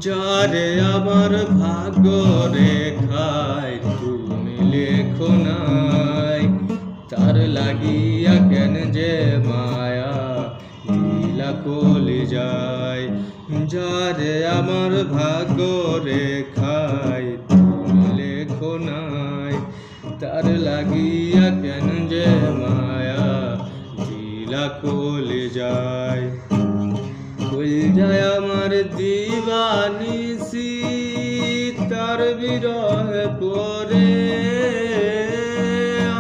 যারে আমার ভাগ্য রেখায় তুমি লেখো নাই, তার লাগিয়া কেন যে মায়া দিলা কলি যায়। যারে আমার ভাগ্য রেখায় তুমি লেখো নাই, তার লাগিয়া কেন যে মায়া দিলা কলি যায়। কই যায় আমার দিবানিসি, তার বিরহে পরে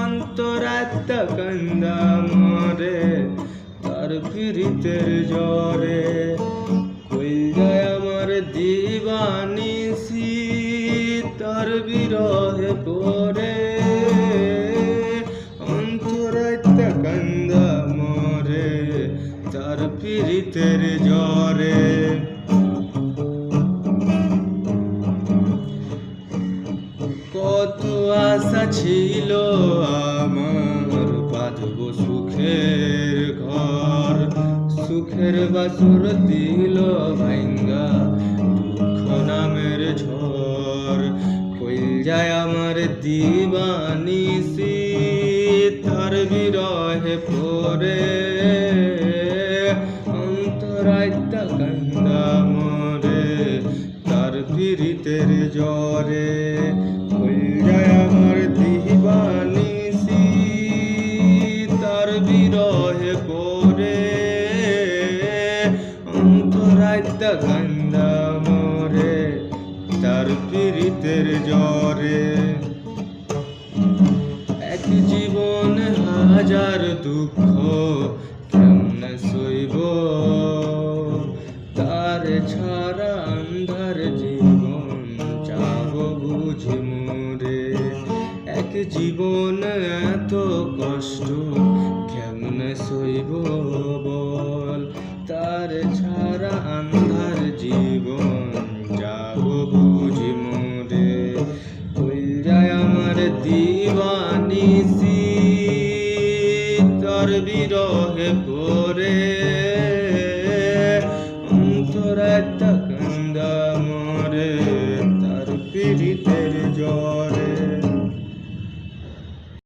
অন্তরাত্মা কান্দা মরে তার পীড়িতের জ্বরে। কই যায় আমার দিবানিসি, তার বিরহে পরে অন্তরাত্মা কান্দা মরে তার পীড়িতের জ্বরে। কত আশা ছিল আমার বাঁধব সুখের ঘর, সুখের বাসর দিল ভাঙ্গা দুঃখ নামের ঝড়। কই যায় আমার দিবানিসি, তার বিরহে পরে অন্তরাত্মা কান্দা মরে তার পীড়িতের জ্বরে। কই যায় আমার দিবানিসি, তার বিরহে পরে অন্তরাত্মা কান্দা মরে তার পীড়িতের জ্বরে। এক জীবন হাজার দুঃখ কেমনে সইব, তার ছাড়া আন্ধার জীবন যাব বুঝি মোরে। এক জীবন এত কষ্ট কেমনে সইব বল, তার ছাড়া আন্ধার জীবন যাব বুঝি মোরে। কই যায় আমার দিবানিসি,